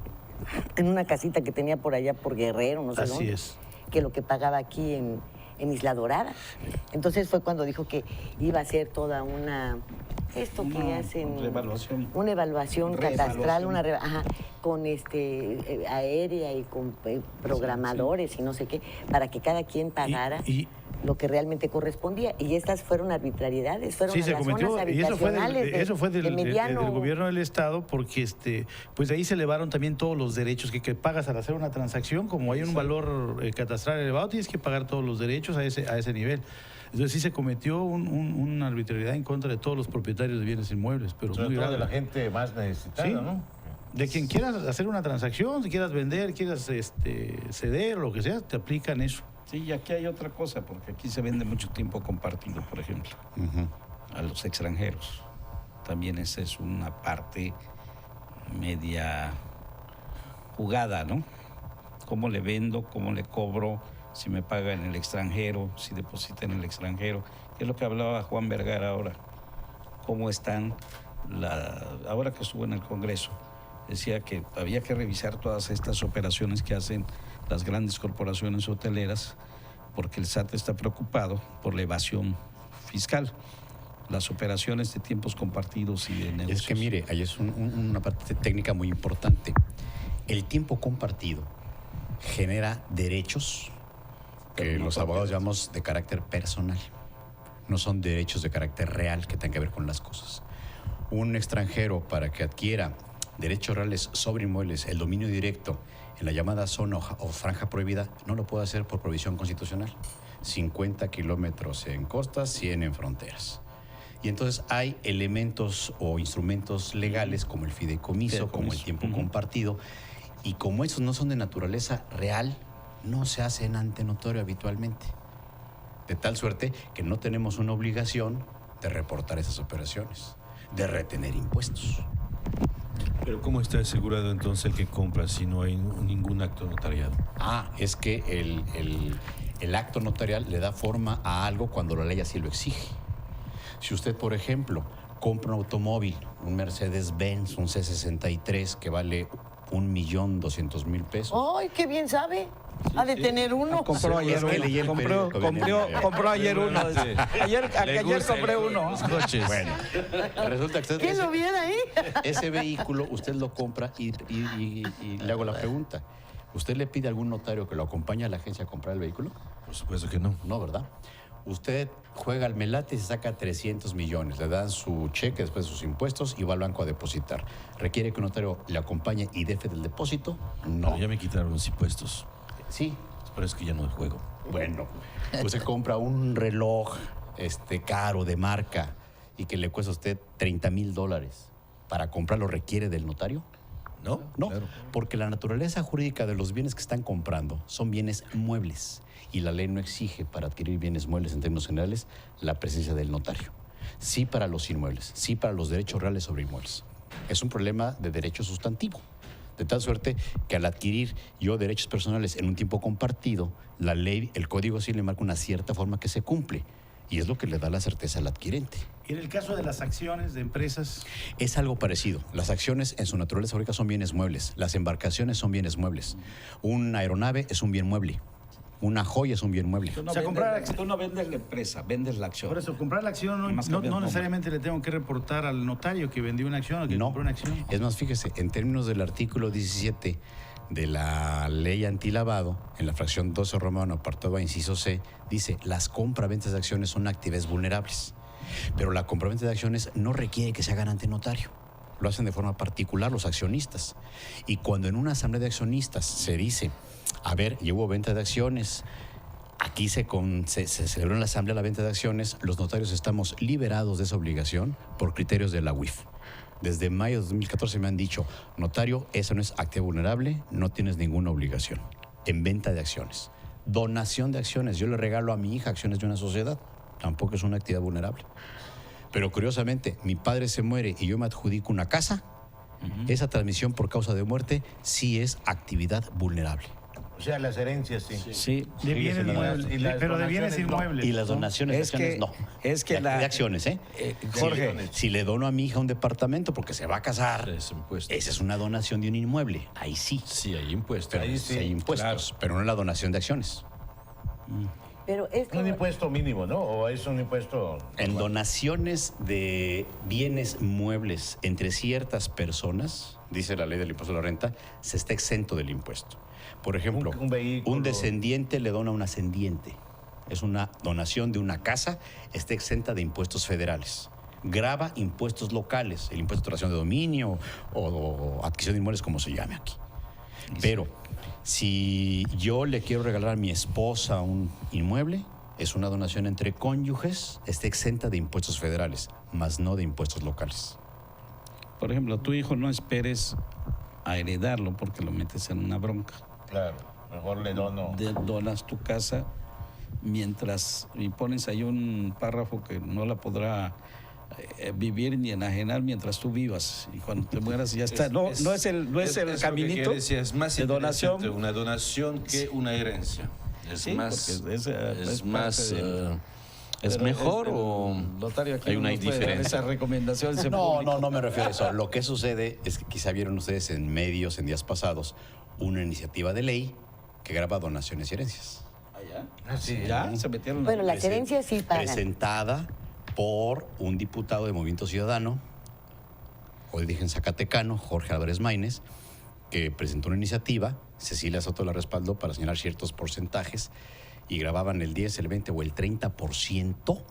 una casita que tenía por allá por Guerrero, no sé Así dónde, es. que lo que pagaba aquí en Isla Dorada. Entonces fue cuando dijo que iba a hacer toda una una evaluación catastral, con aérea y con programadores y no sé qué, para que cada quien pagara lo que realmente correspondía. Y estas fueron arbitrariedades, fueron se las cometió, zonas habitacionales y eso fue del mediano... gobierno del estado, porque pues de ahí se elevaron también todos los derechos que pagas al hacer una transacción. Como hay un valor catastral elevado, tienes que pagar todos los derechos a ese nivel. Entonces sí se cometió una arbitrariedad en contra de todos los propietarios de bienes inmuebles, pero sobre muy todo grave. de la gente más necesitada, ¿Sí? ¿no? De quien quieras hacer una transacción, si quieras vender, quieras ceder o lo que sea, te aplican eso. Sí, y aquí hay otra cosa, porque aquí se vende mucho tiempo compartido, por ejemplo, a los extranjeros. También esa es una parte media jugada, ¿no? ¿Cómo le vendo? ¿Cómo le cobro? Si me paga en el extranjero, si deposita en el extranjero. Es lo que hablaba Juan Vergara ahora. ¿Cómo están? Ahora que estuvo en el Congreso, decía que había que revisar todas estas operaciones que hacen las grandes corporaciones hoteleras, porque el SAT está preocupado por la evasión fiscal, las operaciones de tiempos compartidos y de negocios. Es que mire, ahí es una parte técnica muy importante. El tiempo compartido genera derechos que los abogados llamamos de carácter personal. No son derechos de carácter real que tengan que ver con las cosas. Un extranjero, para que adquiera derechos reales sobre inmuebles, el dominio directo en la llamada zona o franja prohibida, no lo puede hacer por provisión constitucional. 50 kilómetros en costas, 100 en fronteras. Y entonces hay elementos o instrumentos legales como el fideicomiso, como el tiempo compartido, y como esos no son de naturaleza real, no se hacen ante notario habitualmente. De tal suerte que no tenemos una obligación de reportar esas operaciones, de retener impuestos. Pero ¿cómo está asegurado entonces el que compra si no hay ningún acto notariado? Es que el acto notarial le da forma a algo cuando la ley así lo exige. Si usted, por ejemplo, compra un automóvil, un Mercedes-Benz, un C63, que vale 1,200,000 pesos. ¡Ay, qué bien sabe! Ha de tener uno. Compró ayer Es que leí el uno. periódico, Compró ayer uno. Ayer compré uno. Bueno, resulta que ¿Quién lo viera ahí? ese vehículo usted lo compra y le hago la pregunta. ¿Usted le pide a algún notario que lo acompañe a la agencia a comprar el vehículo? Por supuesto que no. No, ¿verdad? Usted juega al melate y se saca 300 millones. Le dan su cheque después de sus impuestos y va al banco a depositar. ¿Requiere que un notario le acompañe y dé fe del depósito? No. Pero ya me quitaron los impuestos. Sí. Por eso es que ya no juego. Bueno, usted compra un reloj caro de marca y que le cuesta a usted $30,000. ¿Para comprarlo requiere del notario? ¿No? No, Claro. porque la naturaleza jurídica de los bienes que están comprando son bienes muebles y la ley no exige para adquirir bienes muebles en términos generales la presencia del notario. Sí para los inmuebles, sí para los derechos reales sobre inmuebles. Es un problema de derecho sustantivo. De tal suerte que al adquirir yo derechos personales en un tiempo compartido, la ley, el Código Civil le marca una cierta forma que se cumple y es lo que le da la certeza al adquirente. En el caso de las acciones de empresas, Es algo parecido. Las acciones en su naturaleza jurídica son bienes muebles. Las embarcaciones son bienes muebles. Una aeronave es un bien mueble. Una joya es un bien mueble. Tú no, O sea, tú no vendes la empresa, vendes la acción. por eso, comprar la acción Más no cambia el nombre. necesariamente le tengo que reportar al notario que vendió una acción o que compró una acción. Es más, fíjese, en términos del artículo 17 de la ley antilavado, en la fracción 12 romano, apartado A, inciso C, dice, las compraventas de acciones son actividades vulnerables. Pero la compraventa de acciones no requiere que se hagan ante notario. Lo hacen de forma particular los accionistas. Y cuando en una asamblea de accionistas se dice, a ver, ya hubo venta de acciones, aquí se celebró en la asamblea la venta de acciones, los notarios estamos liberados de esa obligación por criterios de la UIF. Desde mayo de 2014 me han dicho, notario, esa no es actividad vulnerable, no tienes ninguna obligación en venta de acciones. Donación de acciones, yo le regalo a mi hija acciones de una sociedad, tampoco es una actividad vulnerable. Pero curiosamente, mi padre se muere y yo me adjudico una casa, esa transmisión por causa de muerte sí es actividad vulnerable. O sea, las herencias sí. Sí. De bienes sí, inmuebles, y las pero de bienes donaciones no. inmuebles. Y las donaciones de Es acciones que- no. es que de acciones, ¿eh? Jorge, Si le dono a mi hija un departamento porque se va a casar, Es impuesto. esa es una donación de un inmueble. Ahí sí. Sí, hay impuestos. Pero Ahí sí, hay impuestos, pero no la donación de acciones. Pero esto... Un impuesto mínimo, ¿no? ¿O es un impuesto...? En donaciones de bienes muebles entre ciertas personas, dice la ley del impuesto a la renta, se está exento del impuesto. Por ejemplo, Un vehículo. un descendiente le dona a un ascendiente. Es una donación de una casa, está exenta de impuestos federales. Grava impuestos locales, el impuesto de donación de dominio o adquisición de inmuebles, como se llame aquí. Pero si yo le quiero regalar a mi esposa un inmueble, es una donación entre cónyuges, está exenta de impuestos federales, más no de impuestos locales. por ejemplo, a tu hijo no esperes a heredarlo porque lo metes en una bronca. Claro, mejor le dono. Donas tu casa mientras y pones ahí un párrafo que no la podrá vivir ni enajenar mientras tú vivas, y cuando te mueras ya está. No es el caminito Es más de donación. una donación que una herencia. Es Sí, más, porque es más parte del- ¿es Pero mejor el o notario aquí hay no una nos puede dar diferencia? esa recomendación. ese No, público. no me refiero a eso. Lo que sucede es que quizá vieron ustedes en medios en días pasados una iniciativa de ley que graba donaciones y herencias. Así Ya se metieron. Bueno, las herencias sí pagan. Presentada por un diputado de Movimiento Ciudadano, hoy dije en Zacatecano, Jorge Álvarez Maínez, que presentó una iniciativa, Cecilia Soto la respaldó para señalar ciertos porcentajes y grababan el 10, el 20 o el 30%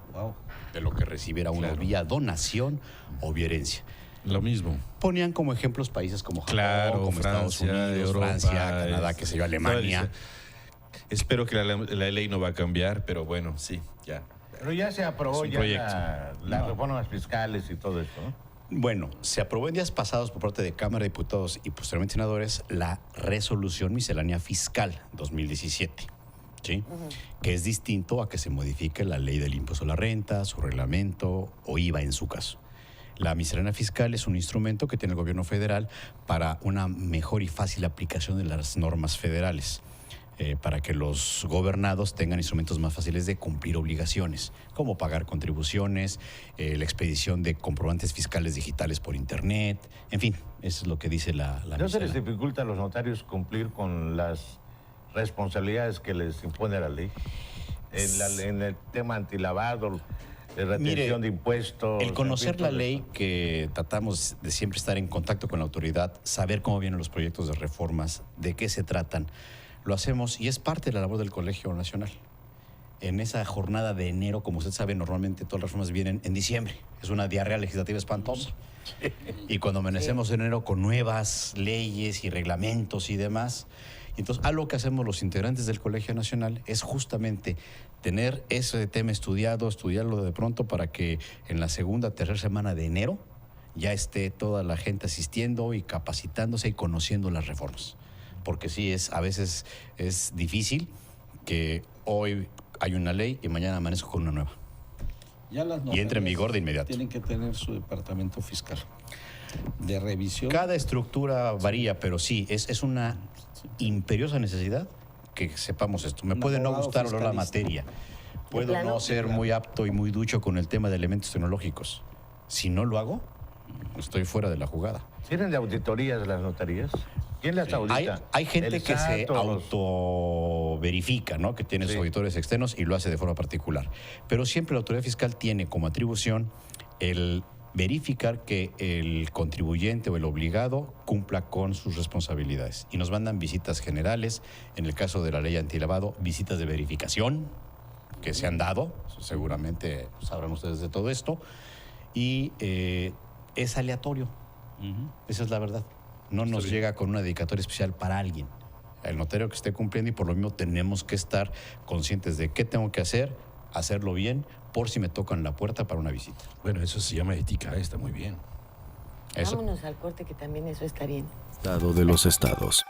de lo que recibiera uno vía donación o vía herencia. Lo mismo. Ponían como ejemplos países como Japón, Claro, como Estados Francia, Unidos, Europa, Francia, Canadá, qué sé yo, Alemania. Espero que la ley no va a cambiar, pero bueno, sí, ya. Pero ya se aprobó Es un ya proyecto. las reformas fiscales y todo eso, ¿no? Bueno, se aprobó en días pasados por parte de Cámara de Diputados y posteriormente senadores la resolución miscelánea fiscal 2017, ¿sí? Que es distinto a que se modifique la ley del impuesto a la renta, su reglamento o IVA en su caso. La miscelánea fiscal es un instrumento que tiene el gobierno federal para una mejor y fácil aplicación de las normas federales. para que los gobernados tengan instrumentos más fáciles de cumplir obligaciones, como pagar contribuciones, la expedición de comprobantes fiscales digitales por Internet, en fin, eso es lo que dice la ¿No se misela. les dificulta a los notarios cumplir con las responsabilidades que les impone la ley? En el tema antilavado, de retención de impuestos. El conocer la ley, que tratamos de siempre estar en contacto con la autoridad, saber cómo vienen los proyectos de reformas, de qué se tratan, lo hacemos y es parte de la labor del Colegio Nacional. En esa jornada de enero, como usted sabe, normalmente todas las reformas vienen en diciembre. Es una diarrea legislativa espantosa. Y cuando amanecemos en enero con nuevas leyes y reglamentos y demás, entonces algo que hacemos los integrantes del Colegio Nacional es justamente tener ese tema estudiarlo de pronto para que en la segunda, tercera semana de enero ya esté toda la gente asistiendo y capacitándose y conociendo las reformas. Porque sí, a veces es difícil que hoy hay una ley y mañana amanezco con una nueva. Ya las Y entra en vigor de inmediato. Tienen que tener su departamento fiscal de revisión. Cada estructura varía, pero sí, es una imperiosa necesidad que sepamos esto. Me puede no gustar o no la materia. Puedo no ser muy apto y muy ducho con el tema de elementos tecnológicos. Si no lo hago, estoy fuera de la jugada. ¿Tienen de auditorías las notarías? ¿Quién las audita? Hay gente que se SAT o los- autoverifica, ¿no? Que tiene sus auditores externos y lo hace de forma particular. Pero siempre la autoridad fiscal tiene como atribución el verificar que el contribuyente o el obligado cumpla con sus responsabilidades. Y nos mandan visitas generales, en el caso de la ley antilavado, visitas de verificación que se han dado, seguramente sabrán ustedes de todo esto, y es aleatorio. Esa es la verdad. No nos llega con una dedicatoria especial para alguien. El notario que esté cumpliendo, y por lo mismo tenemos que estar conscientes de qué tengo que hacer, hacerlo bien, por si me tocan la puerta para una visita. Bueno, eso se llama ética, está muy bien. Eso. Vámonos al corte, que también eso está bien. Estado de los estados.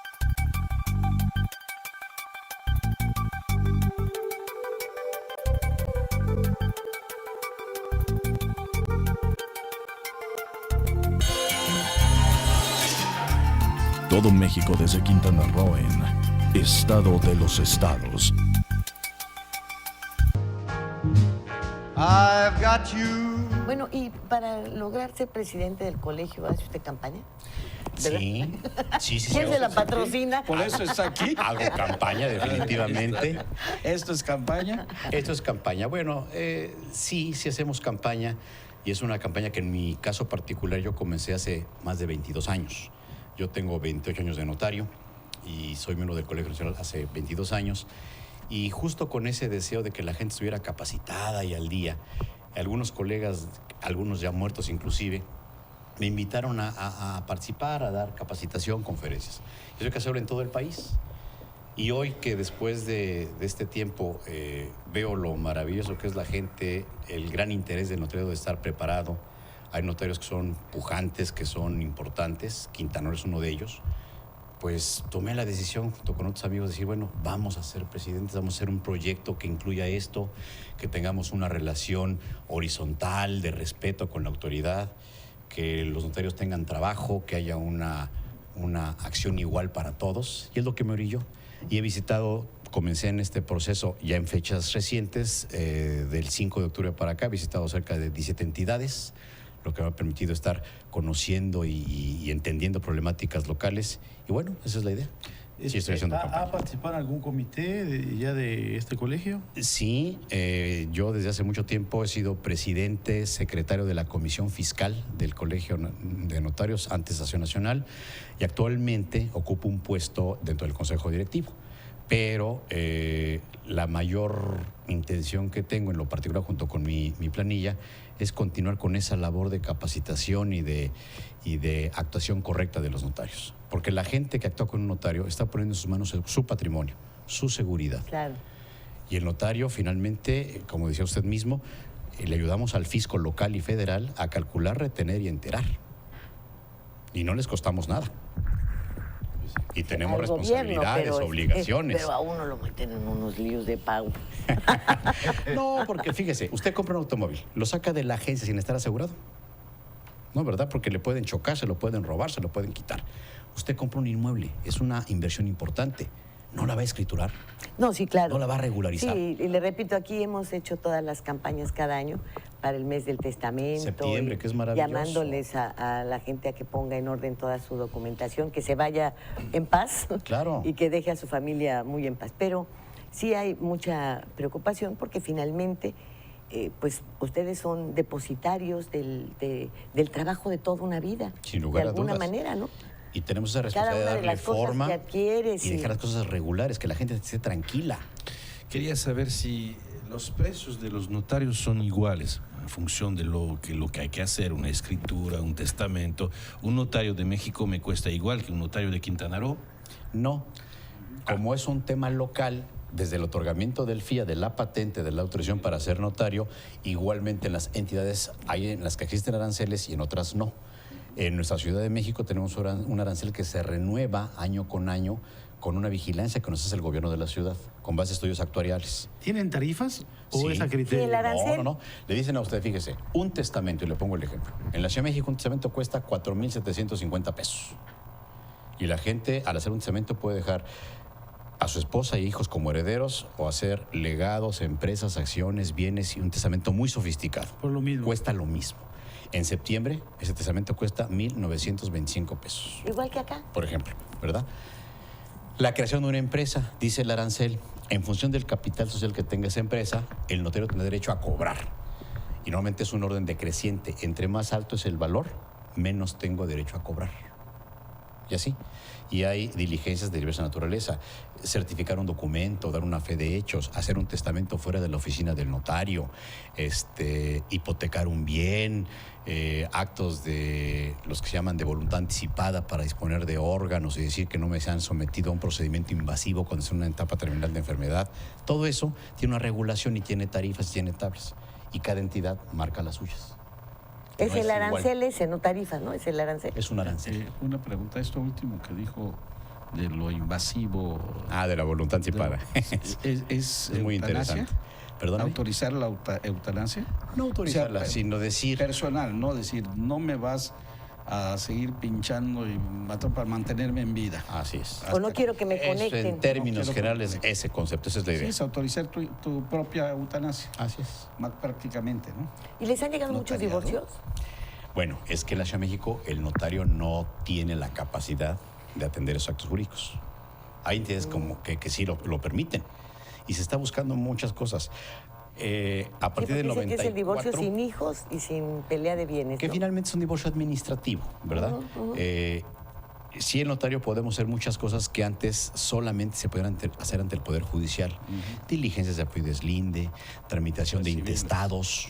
Todo México desde Quintana Roo en Estado de los Estados. I've got you. Bueno, y para lograr ser presidente del colegio, ¿hace usted campaña? ¿Verdad? Sí. ¿Quién se la patrocina? Por eso está aquí. Hago campaña, definitivamente. ¿Esto es campaña? Esto es campaña. Bueno, sí hacemos campaña, y es una campaña que en mi caso particular yo comencé hace más de 22 años. Yo tengo 28 años de notario y soy miembro del Colegio Nacional hace 22 años. Y justo con ese deseo de que la gente estuviera capacitada y al día, algunos colegas, algunos ya muertos inclusive, me invitaron a participar, a dar capacitación, conferencias. Eso hay que hacerlo en todo el país. Y hoy que después de este tiempo veo lo maravilloso que es la gente, el gran interés del notario de estar preparado. Hay notarios que son pujantes, que son importantes. Quintana Roo es uno de ellos. Pues tomé la decisión junto con otros amigos de decir, bueno, vamos a ser presidentes, vamos a hacer un proyecto que incluya esto, que tengamos una relación horizontal de respeto con la autoridad, que los notarios tengan trabajo, que haya una acción igual para todos. Y es lo que me orilló. Y he visitado, comencé en este proceso ya en fechas recientes, del 5 de octubre para acá, he visitado cerca de 17 entidades, lo que me ha permitido estar conociendo y entendiendo problemáticas locales. Y bueno, esa es la idea. Sí, estoy haciendo campaña. ¿Ha participado en algún comité de este colegio? Sí, yo desde hace mucho tiempo he sido presidente, secretario de la Comisión Fiscal del Colegio de Notarios, antes Acción Nacional, y actualmente ocupo un puesto dentro del Consejo Directivo. Pero la mayor intención que tengo, en lo particular junto con mi planilla, es continuar con esa labor de capacitación y de actuación correcta de los notarios. Porque la gente que actúa con un notario está poniendo en sus manos su patrimonio, su seguridad. Claro. Y el notario, finalmente, como decía usted mismo, le ayudamos al fisco local y federal a calcular, retener y enterar. Y no les costamos nada. Y tenemos Al gobierno, responsabilidades, pero obligaciones. pero a uno lo meten en unos líos de pago. No, porque fíjese, usted compra un automóvil, lo saca de la agencia sin estar asegurado. No, ¿verdad? Porque le pueden chocar, se lo pueden robar, se lo pueden quitar. Usted compra un inmueble, es una inversión importante. ¿no la va a escriturar? No, sí, claro. ¿No la va a regularizar? Sí, y le repito, aquí hemos hecho todas las campañas cada año para el mes del testamento. Septiembre, que es maravilloso. Llamándoles a la gente a que ponga en orden toda su documentación, que se vaya en paz. Claro. Y que deje a su familia muy en paz. Pero sí hay mucha preocupación porque finalmente, pues ustedes son depositarios del trabajo de toda una vida. Sin lugar de a alguna dudas. manera, ¿no? Y tenemos esa Cada responsabilidad una de de darle las cosas forma que adquieres y dejar las cosas regulares, que la gente esté tranquila. Quería saber si los precios de los notarios son iguales en función de lo que hay que hacer, una escritura, un testamento. ¿Un notario de México me cuesta igual que un notario de Quintana Roo? No. Como es un tema local, desde el otorgamiento del FIA, de la patente, de la autorización para ser notario, igualmente en las entidades hay en las que existen aranceles y en otras no. En nuestra Ciudad de México tenemos un arancel que se renueva año con año con una vigilancia que nos hace el gobierno de la ciudad, con base a estudios actuariales. ¿Tienen tarifas o Sí. es a criterio? Sí, el arancel. No. Le dicen a usted, fíjese, un testamento, y le pongo el ejemplo. En la Ciudad de México un testamento cuesta 4,750 pesos. Y la gente, al hacer un testamento, puede dejar a su esposa y hijos como herederos o hacer legados, empresas, acciones, bienes y un testamento muy sofisticado. Por lo mismo. Cuesta lo mismo. En septiembre, ese testamento cuesta 1,925 pesos. Igual que acá. Por ejemplo, ¿verdad? La creación de una empresa, dice el arancel, en función del capital social que tenga esa empresa, el notario tiene derecho a cobrar. Y normalmente es un orden decreciente. Entre más alto es el valor, menos tengo derecho a cobrar. Y así. Y hay diligencias de diversa naturaleza. Certificar un documento, dar una fe de hechos, hacer un testamento fuera de la oficina del notario, hipotecar un bien, actos de los que se llaman de voluntad anticipada para disponer de órganos y decir que no me sean sometido a un procedimiento invasivo cuando es una etapa terminal de enfermedad. Todo eso tiene una regulación y tiene tarifas y tiene tablas. Y cada entidad marca las suyas. Es No el igual. arancel ese, no tarifas, ¿no? Es el arancel. Es un arancel. Una pregunta, esto último que dijo de lo invasivo. De la voluntad anticipada. ¿Es muy eutanasia? interesante. ¿Perdóname? ¿Autorizar la eutanasia? No autorizarla, O sea, sino decir... Personal, ¿no? Decir, no me vas a seguir pinchando y matar para mantenerme en vida. Así es. O no quiero que me Eso conecten. en términos No quiero generales, ese concepto, esa es la Sí, idea. es autorizar tu propia eutanasia. Así es. Más prácticamente, ¿no? ¿Y les han llegado muchos Notariado. divorcios? Bueno, es que en la Ciudad de México el notario no tiene la capacidad de atender esos actos jurídicos. Hay entidades como que sí lo permiten. Y se está buscando muchas cosas. A partir del 94... que es el divorcio sin hijos y sin pelea de bienes, que ¿no? finalmente es un divorcio administrativo, ¿verdad? Sí, el notario podemos hacer muchas cosas que antes solamente se podían hacer ante el Poder Judicial. Diligencias de apoyo deslinde, tramitación de intestados,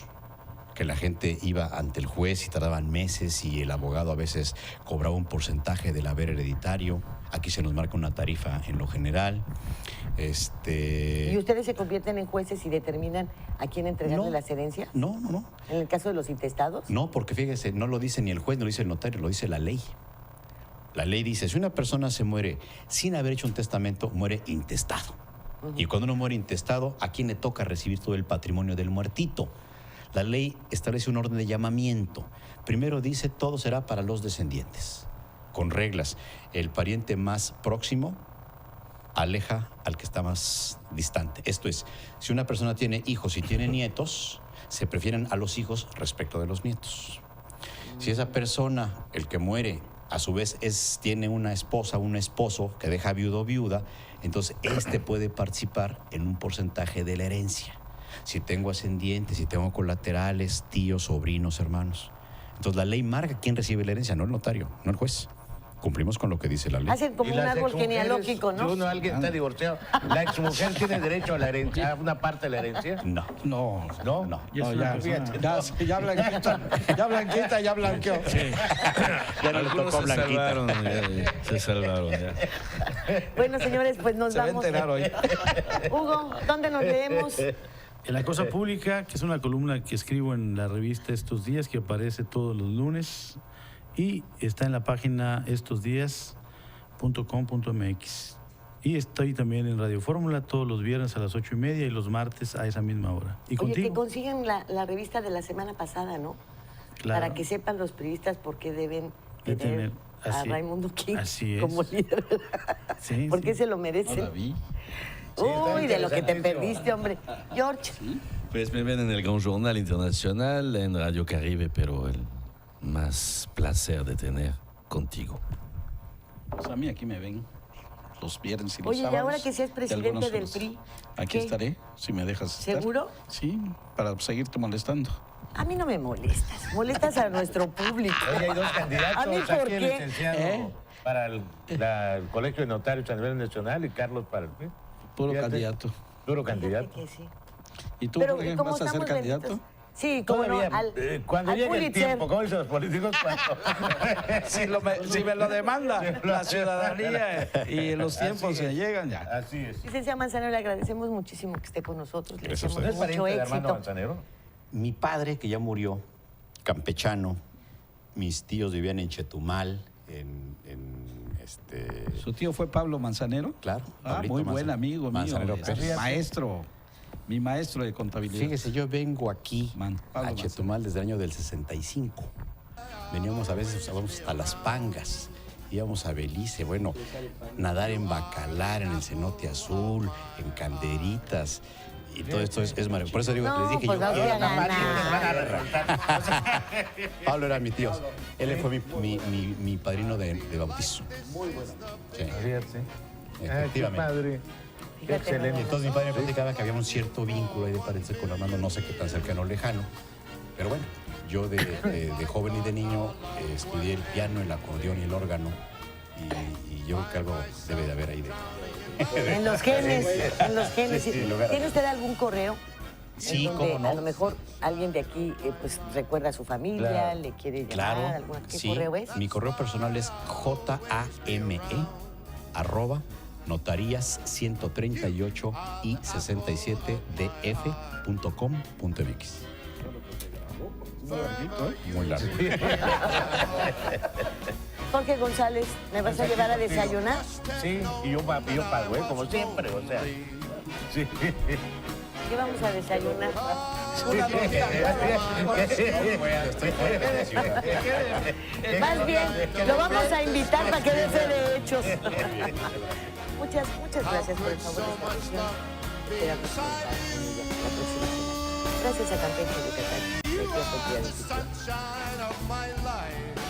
que la gente iba ante el juez y tardaban meses y el abogado a veces cobraba un porcentaje del haber hereditario. Aquí se nos marca una tarifa en lo general. ¿Y ustedes se convierten en jueces y determinan a quién entregarle No. las herencias? No. ¿En el caso de los intestados? No, porque fíjese, no lo dice ni el juez, no lo dice el notario, lo dice la ley. La ley dice, si una persona se muere sin haber hecho un testamento, muere intestado. Y cuando uno muere intestado, ¿a quién le toca recibir todo el patrimonio del muertito? La ley establece un orden de llamamiento. Primero dice, todo será para los descendientes, con reglas. El pariente más próximo aleja al que está más distante. Esto es, si una persona tiene hijos y tiene nietos, se prefieren a los hijos respecto de los nietos. Si esa persona, el que muere, a su vez tiene una esposa, un esposo que deja viudo o viuda, entonces puede participar en un porcentaje de la herencia. Si tengo ascendientes, si tengo colaterales, tíos, sobrinos, hermanos. Entonces la ley marca quién recibe la herencia, no el notario, no el juez. Cumplimos con lo que dice la ley. Hacen como un árbol genealógico, ¿no? Si alguien está divorciado, ¿la exmujer tiene derecho a la herencia, a una parte de la herencia? No. No. ¿No? No, ya blanquita, ya blanqueó. Ya no le tocó Blanquita. Se salvaron ya. Bueno, señores, pues nos Se va a vamos. enterar hoy. Hugo, ¿dónde nos leemos? En La Cosa Pública, que es una columna que escribo en la revista Estos Días, que aparece todos los lunes y está en la página estosdias.com.mx. Y estoy también en Radio Fórmula todos los viernes a las 8:30 y los martes a esa misma hora. ¿Y Oye, que contigo? consigan la revista de la semana pasada, ¿no? Claro. Para que sepan los periodistas por qué deben De tener. a Así- Raimundo King así es. como líder. Sí, Porque sí. se lo No merece. la vi. Uy, de lo que te perdiste, hombre. George, Pues me ven en el Gran Jornal Internacional, en Radio Caribe, pero el más placer de tener contigo. Pues a mí aquí me ven los viernes y los oye, y sábados. ahora que seas de presidente algunas del horas. PRI, Aquí ¿qué? estaré, si me dejas estar. ¿Seguro? Sí, para seguirte molestando. A mí no me molestas. Molestas a nuestro público. Oye, hay dos candidatos. ¿A mí por aquí el qué? licenciado para el Colegio de Notarios a nivel nacional y Carlos para el PRI. Puro Fíjate, candidato. Puro Fíjate candidato. que sí. ¿Y tú, Pero Jorge, como vas a ser estamos candidato? benditos. Sí, como no, Todavía, cuando al llegue el Pulitzer. tiempo, como dicen los políticos, Si me lo demanda la ciudadanía y los tiempos se llegan ya. Así es. Licenciada Manzanero, le agradecemos muchísimo que esté con nosotros. Le deseamos ¿No es pariente mucho de Armando éxito. Manzanero? Mi padre, que ya murió, campechano, mis tíos vivían en Chetumal, ¿Su tío fue Pablo Manzanero? Claro, Ah, Pablito muy buen Manzanero. amigo Manzanero mío. Pérez. Mi maestro de contabilidad. Fíjese, yo vengo aquí Pablo a Chetumal desde el año del 65. Veníamos a veces, íbamos hasta Las Pangas, íbamos a Belice, bueno, nadar en Bacalar, en el cenote azul, en Calderitas. Y todo esto es maravilloso. Por eso digo, No, les dije pues yo vamos quiero a ganar. Pablo era mi tío. Él fue mi padrino de bautizo. Muy bueno. Sí, Fíjate. efectivamente. Padre. Fíjate, Excelente. Entonces mi padre me platicaba que había un cierto vínculo ahí de parecer con Armando, no sé qué tan cercano o lejano. Pero bueno, yo de joven y de niño estudié el piano, el acordeón y el órgano. Y yo creo que algo debe de haber ahí de... En los genes, en los genes. Sí, sí, lugar. ¿Tiene usted algún correo? Sí, en donde cómo no. A lo mejor alguien de aquí pues recuerda a su familia, Claro. le quiere llamar, Claro, ¿qué sí. correo es? Mi correo personal es jame@notarías138 y 67df.com.mx. Muy largo. Jorge González, ¿me vas a llevar a desayunar? Sí, y yo pago, como siempre, o sea. Sí. ¿Qué vamos a desayunar? Más bien, lo vamos a invitar para que dé fe de hechos. Muchas gracias por el favor de esta sesión. Esperamos contar con ella la próxima semana. Gracias a Campeche de Yucatán. Gracias por tu atención.